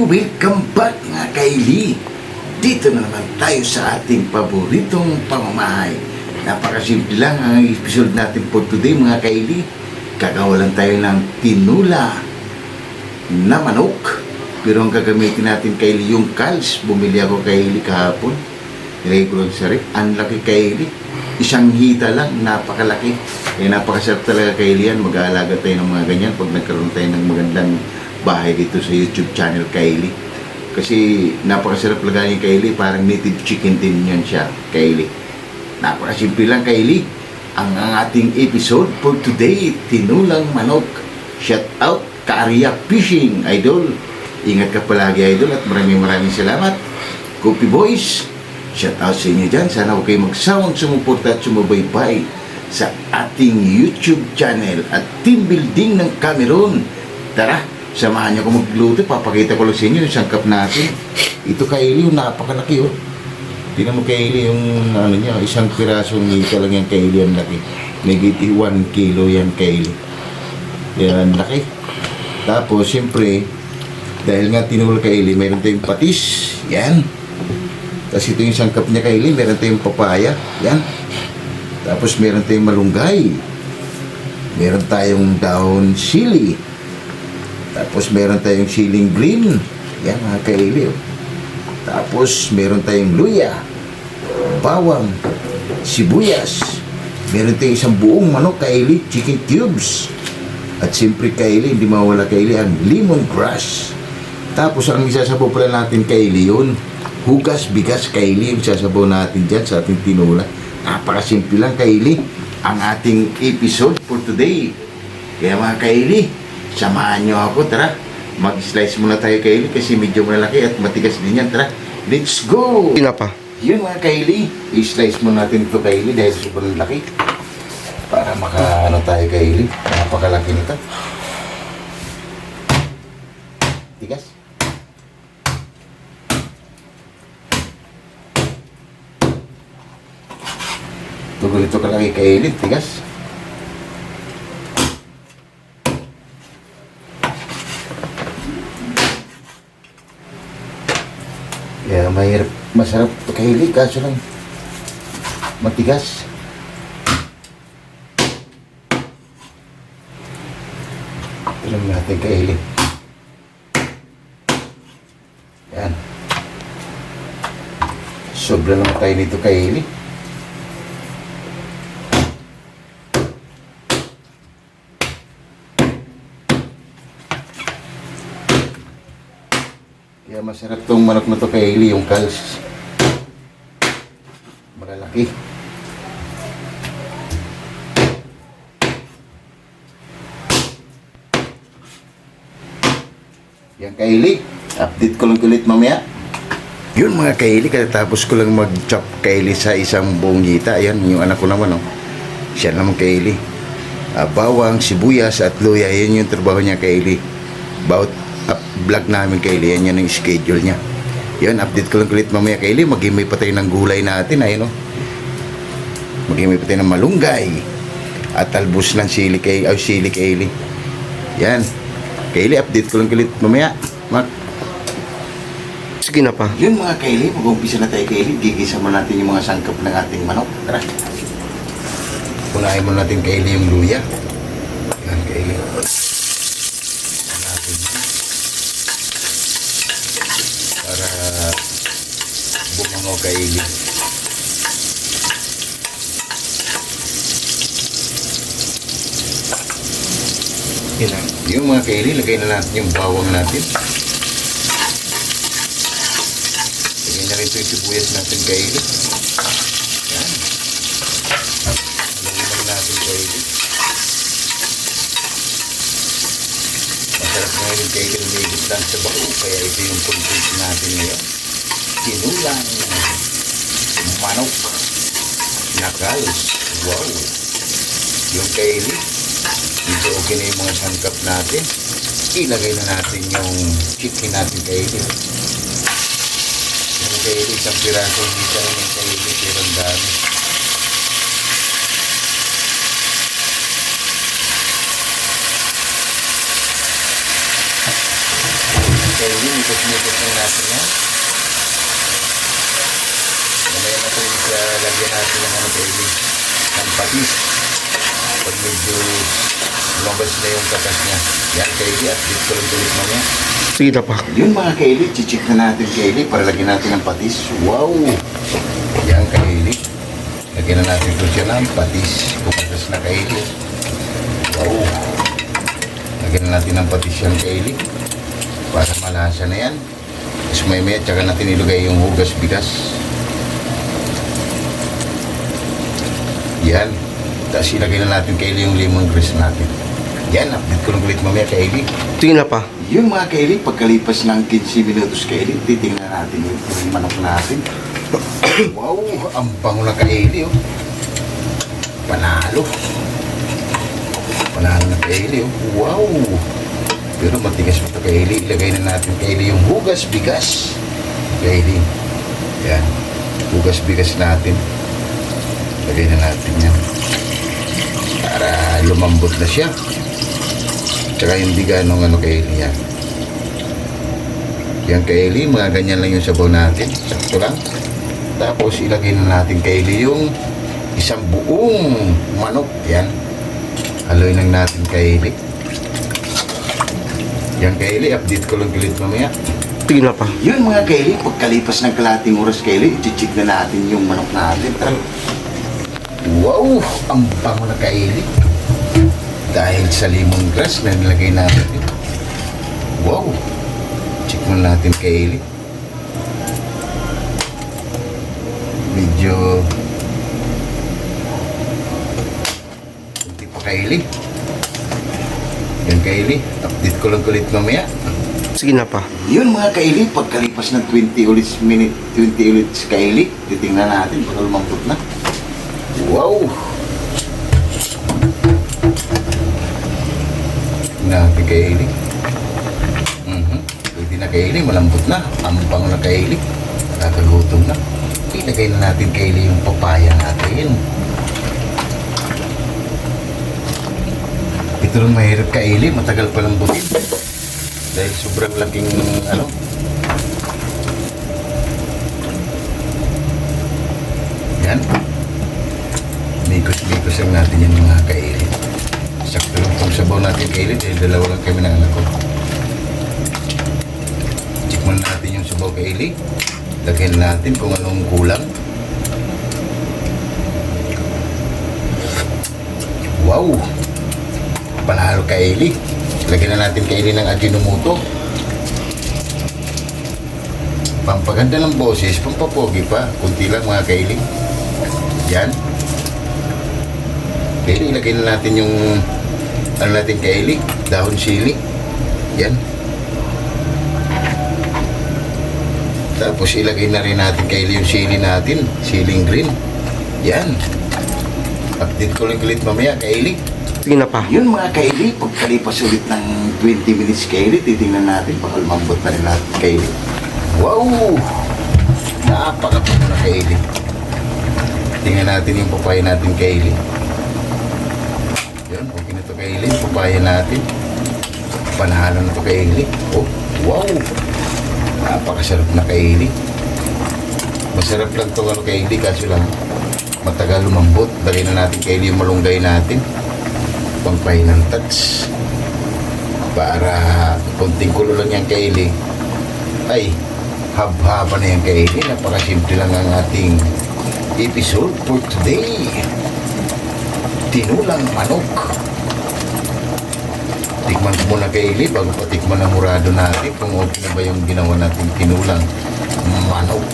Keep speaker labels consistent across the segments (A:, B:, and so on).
A: welcome back mga kaili. Dito na naman tayo sa ating paboritong pamamahay. Napakasimple lang ang episode natin for today mga kaili. Kagawalan tayo ng tinula na manok. Pero ang gagamitin natin kaili yung calls. Bumili ako kaili kahapon. Nilagay ko lang sa rep. Ang laki kaili. Isang hita lang, napakalaki. Kaya napakasarap talaga kaili yan. Mag-aalaga tayo ng mga ganyan pag nagkaroon tayo ng magandang bahay dito sa YouTube channel Kaili. Kasi napakasarap lagay yung Kaili, parang native chicken din yan siya, Kaili. Napakasimple lang Kaili. Ang ating episode for today, tinulang manok. Shout out Kaarya Fishing, idol. Ingat ka palagi idol at maraming salamat. Coffee Boys, shout out sa inyo dyan. Sana huwag kayo magsawang sumuporta at sumubaybay sa ating YouTube channel at team building ng Cameroon. Tara, samahan niyo ako magluto. Papakita ko lang sa inyo yung sangkap natin. Ito kaili, yung napakalaki oh. Tingnan mo kaili yung ano niya, isang pirasong hita lang yung kaili, ang laki. Negative 1 kilo yan kaili. Yan, laki. Tapos, siyempre, dahil nga tinula kaili, meron tayong patis. Yan. Tapos ito yung sangkap niya kaili, meron tayong papaya. Yan. Tapos meron tayong malunggay. Meron tayong dahon sili. Tapos meron tayong siling green. Yan mga kaili oh. Tapos meron tayong luya, bawang, sibuyas. Meron tayong isang buong manok kaili, chicken cubes. At siyempre kaili, hindi mawala kaili ang lemon grass. Tapos ang isasabaw pala natin kaili yun, hugas bigas kaili yung sasabaw natin dyan sa ating tinula. Napakasimple lang kaili ang ating episode for today. Kaya mga kaili, samahan nyo ako, tara. Mag-slice muna tayo kaili kasi medyo malaki at matigas din yan. Tara, let's go!
B: Sina pa?
A: Yun mga kaili, i-slice muna natin ito kaili dahil sobrang laki. Para maka-ano tayo kaili. Napakalaki nito. Tigas. Ito ganito kalaki kaili, tigas. Kaya mahirap, masarap kaili, kaso lang matigas. Tignan natin kaili. Yan. Sobra lang tayo nito kaili. Kaya masarap tong manok na to kaili, yung calls. Malalaki. Yan kaili, update ko lang ulit mamaya. Yun mga kaili, katapos ko lang mag-chop kaili sa isang buong hita. Ayan, yung anak ko naman oh. Siya naman kaili. Bawang, sibuyas at luya, yan yung trabaho niya kaili. About vlog namin kaili, yan yung schedule niya. Yun, update ko lang ulit mamaya kaili. Maghimay pa tayo ng gulay natin, ayun oh. Maghimay pa tayo ng malunggay at talbos ng sili kaili. Yan kaili, update ko lang ulit mamaya.
B: Sige na pa.
A: Yun mga kaili, mag-umpisa na tayo kaili. Gigisa mo natin yung mga sangkap ng ating manok. Tara, unahin mo natin kaili yung luya. Yan kaili. Para bumango kaili.
B: Yan.
A: Yung mga kaili, lagay na natin yung bawang natin. Lagay na rin ito yung sibuyas natin kaili. Yan. Lagay natin kaili. Masarap nga yung kaili, lumigit lang sa bako. Kaya ito yung content natin ngayon. Tinulang manok na calls. Wow! Yung kaili. Dito okay na yung mga sangkap natin. Ilagay na natin yung chicken natin kaili. Yung kaili, isang piraso, hindi ka lang yung kaili, pero ang dami. lumubot na natin yan. Mamaya natin lagyan natin ng ng patis. Pag medyo lumabas na yung katas niya. Yan kaili at tuloy-tuloy mamaya.
B: Sige na pa.
A: Yun mga kaili, chichik na natin kaili para lagyan natin ng patis. Wow! Yan kaili. Lagyan na natin ito siya ng patis. Kumatas na kaili. Wow! Lagyan na natin ng patis yan kaili. Para malasa na yan. Tapos may tsaka natin ilagay yung hugas bigas. Yan. Tapos ilagay na natin kaili yung lemon grass natin. Yan, update ko lang ulit mamaya kaili.
B: Sige na pa.
A: Yung mga kaili, pagkalipas ng 15 minutos kaili, titingnan natin yung manok natin. Wow, ang bango na kaili, oh. Panalo. Panalo na kaili, oh. Wow. Pero matigas pa ito kaili. Ilagay na natin kaili yung hugas bigas. Kaili. Yan. Hugas bigas natin. Ilagay na natin yan. Para lumambot na siya. Tsaka hindi ganong kaili yan. Yan kaili, mga ganyan lang yung sabaw natin. Sakto lang. Tapos ilagay na natin kaili yung isang buong manok. Yan. Haluin lang natin kaili. Yan kaili, update ko lang ulit mamaya.
B: Sige na pa.
A: Yun mga kaili, pagkalipas ng kalating oras kaili, i-check na natin yung manok natin. Wow! Ang bango na kaili. Dahil sa lemongrass na nilagay natin. Wow! Check mo natin kaili. Medyo hindi pa kaili. Yan kaili. Update ko lang ulit mamaya.
B: Sige na pa.
A: Yun mga kaili, pagkalipas ng 20 ulit kaili, titingnan natin kung lumambot na. Wow! Natin kaili. Pwede na kaili, malambot na. Ang bango na kaili. Nakakagutom na. Ilagay na natin kaili yung papaya natin. Ito rin mahirap kaili, matagal pa lambutin. Dahil sobrang laking yan. Mikos-mikos lang natin yung mga kaili. Sakto lang itong sabaw natin kaili dahil dalawa lang kami ng anak ko. Check natin yung sabaw kaili. Lagyan natin kung anong kulang. Wow! Panalo kaili. Lagyan na natin kaili ng Ajinomoto. Pampaganda ng boses, pampapogi pa. Kunti lang mga kaili. Yan. Kaili, ilagay na natin yung natin kaili, dahon sili. Yan. Tapos ilagay na rin natin kaili yung sili natin, siling green. Yan. Update ko lang ulit mamaya kaili.
B: Sige na pa.
A: Yun mga kaili, pagkalipas ulit ng 20 minutes kaili, titingnan natin baka lumambot na rin natin kaili. Wow! Napakapuno na kaili. Tingnan natin yung papaya natin kaili. Yun, okay na ito kaili. Papaya natin. Panalo na ito kaili. Oh, wow! Napakasarap na kaili. Masarap lang ito kaili kaso lang matagal lumambot. Lagay na natin kaili yung malunggay natin. Pangpay ng touch. Para kunting kulo lang yung kaili. Ay, hab-haba na yung kaili. Napakasimple lang ang ating episode for today. Tinulang manok. Tikman ko muna kaili bago patikman ang murado natin kung okay na ba yung ginawa natin tinulang manok.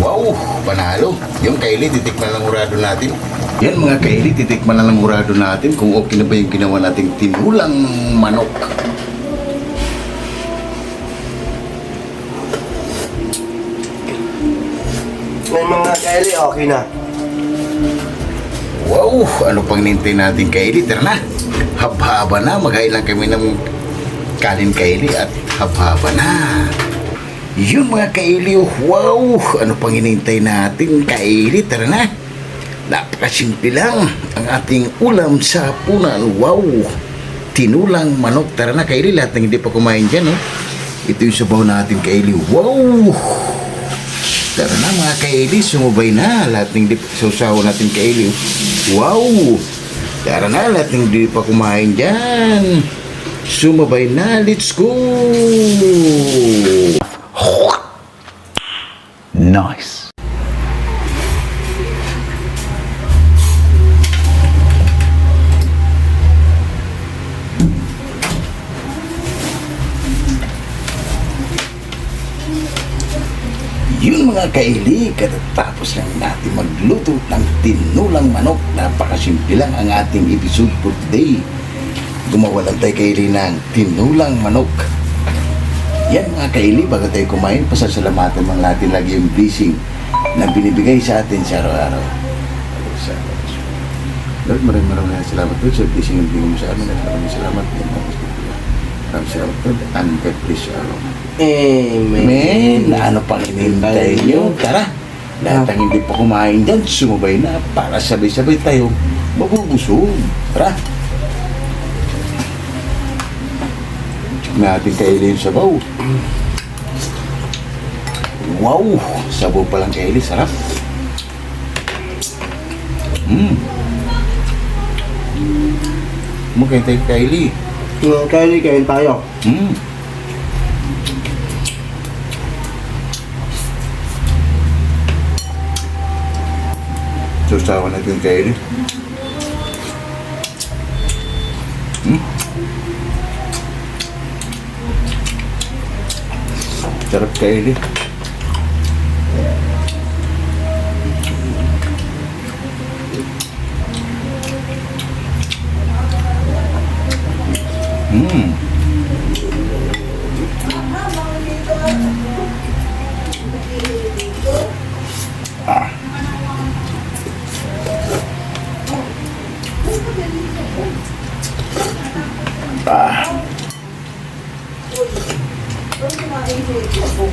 A: Wow! Panalo! Yung kaili, titikman lang murado natin. Yan mga kaili, titikman lang murado natin kung okay na ba yung ginawa nating tinulang manok.
B: May mga kaili, okay na.
A: Wow! Ano pang nintay natin kaili? Tara na! Hab-haba na! Maghain lang kami ng kanin kaili at hab-haba na! Yun mga kaili, wow! Ano pang hinintay natin kaili? Tara na! Napakasimple lang ang ating ulam sa hapunan. Wow! tinulang manok. Tara na, Kylie, lahat ng hindi pa kumain dyan, oh. Ito yung sabaw natin, Kylie. Wow! Tara na, mga Kylie, sumubay na. Lahat ng hindi pa sausawa natin, Kylie. Wow! Tara na, lahat ng hindi pa kumain dyan. Sumabay na, let's go!
C: Nice.
A: Yun mga Kylie, katatapos lang natin magluto ng tinulang manok. Napakasimple lang ang ating episode for today. Gumawa lang tayo, Kylie, ng tinulang manok. Yan mga Kylie, bago tayo kumain, pasasalamatan lang natin lagi yung blessing na binibigay sa atin sa araw-araw. Lord, maraming salamat po sa blessing na binigay mo sa amin. Maraming salamat. Maraming salamat po. And God bless you all. Amen. Ano pang hinihintay nyo? Tara. Lahat ang hindi pa kumain dyan, sumabay na para sabay-sabay tayo mabubusog. Tara. Check natin Kylie yung sabaw. Wow! Sabaw pa lang, Kylie. Sarap. Mukha tayo, Kylie.
B: Kylie, kain tayo.
A: Susawa natin, Kylie. Sarap, Kylie.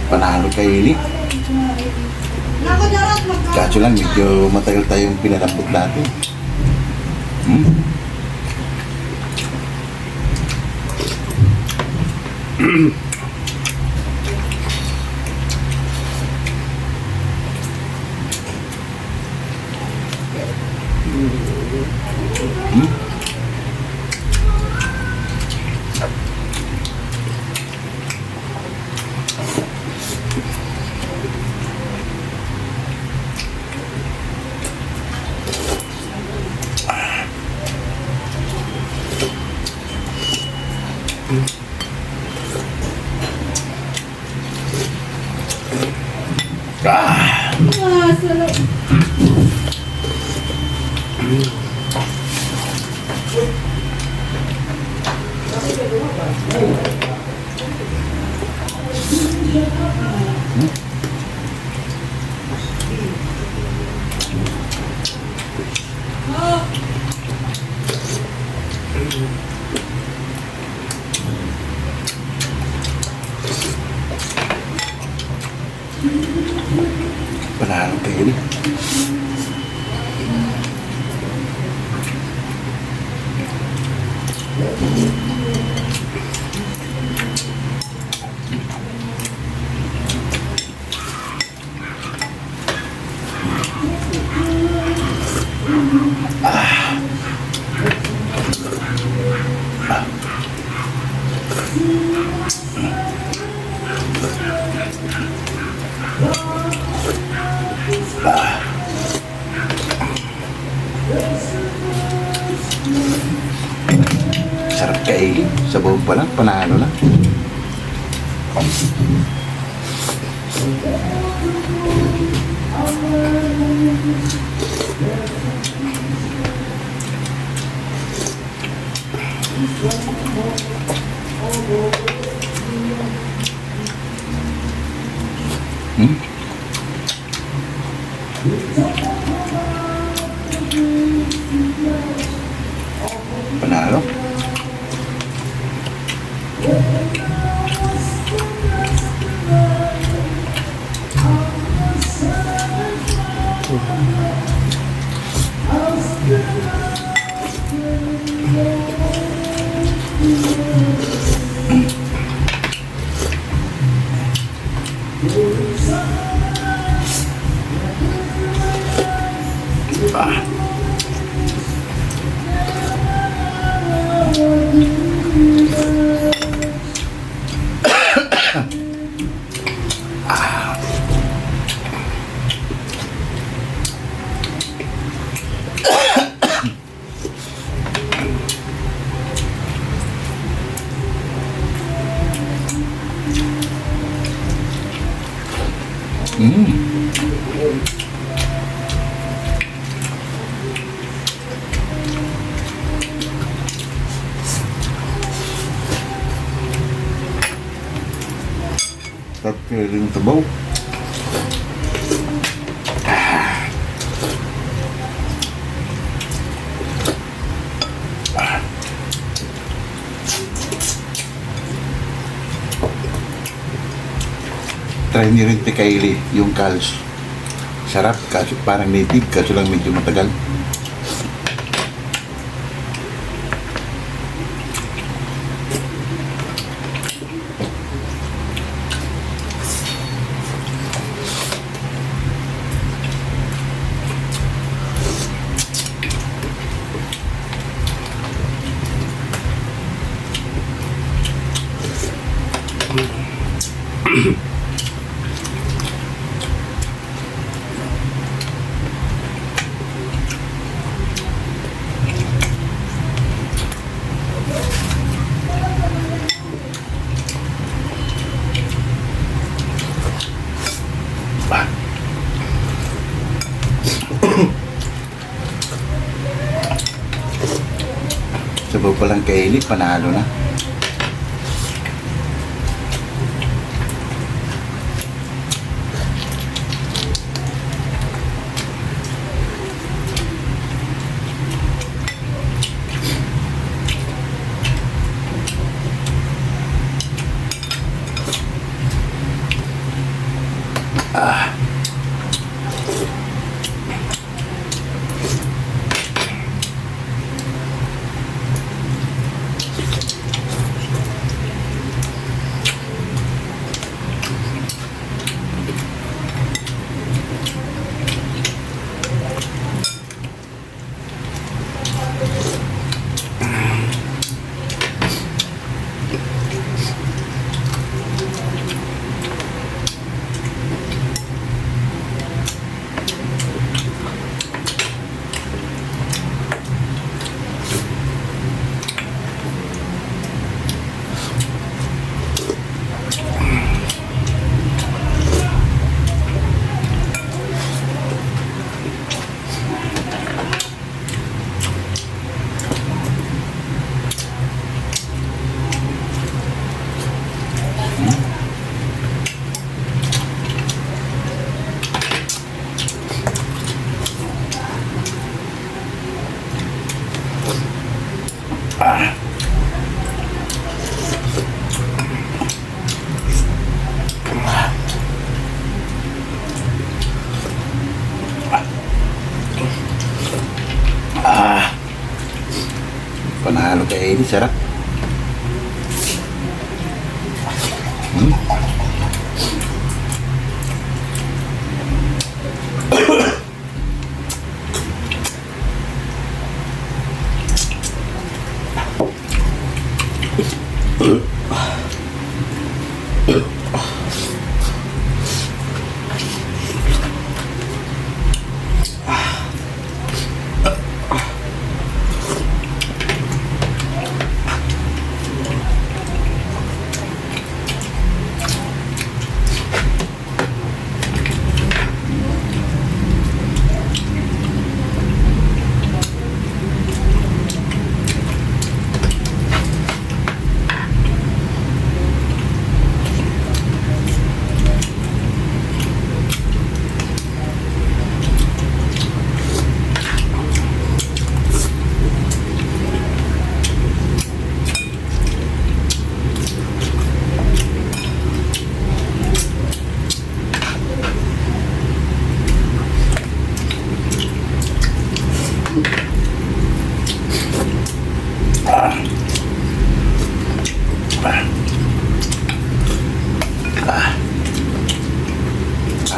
A: Panalo, Kylie. Kaso lang, medyo matagal tayong pinalambot natin. Panalo, Kylie. Sarap, Kylie. Sabaw pa lang, panalo lang. Panalo. Ah. Sarap kaya rin yung tabaw. Try niyo rin Tekaili, yung calls. Sarap, kaso parang native, kaso lang medyo matagal. Sabaw pa lang kaili, panalo na. Panalo kay Eddie, sarap.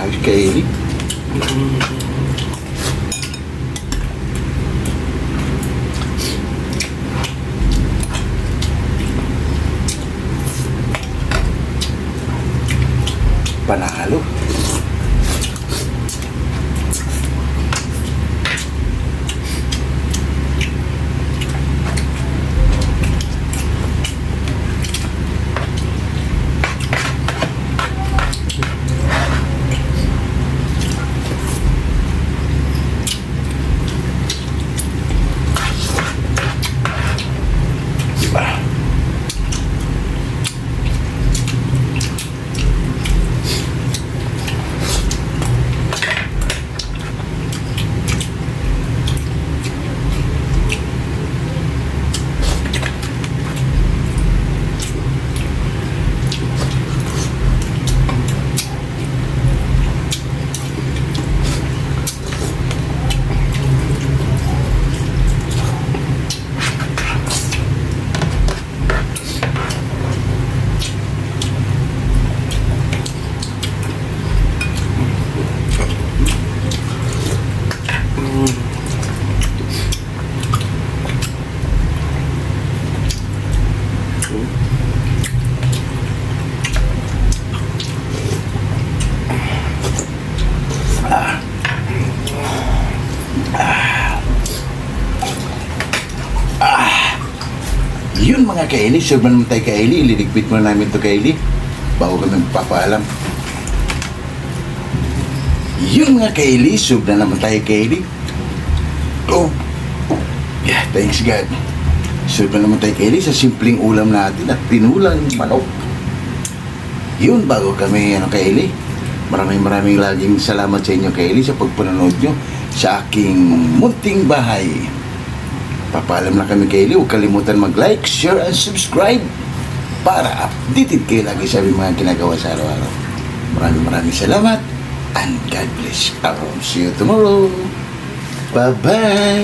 A: Ayos Kylie. Panalo. Diba? Yun mga Kylie, sure man naman tayo Kylie, ililigpit mo na namin to Kylie bago kami magpapaalam. Yun mga Kylie, sure na naman tayo Kylie. Oh, yeah, thanks God. Sure na naman tayo Kylie sa simpleng ulam natin at tinulang manok. Yun, bago kami Kylie, maraming laging salamat sa inyo Kylie sa pagpanonood nyo sa aking munting bahay. Papaalam na kami Kylie, huwag kalimutan mag-like, share, and subscribe para updated kayo lagi sa aming mga ginagawa sa araw-araw. Maraming salamat and God bless. I'll see you tomorrow. Bye-bye!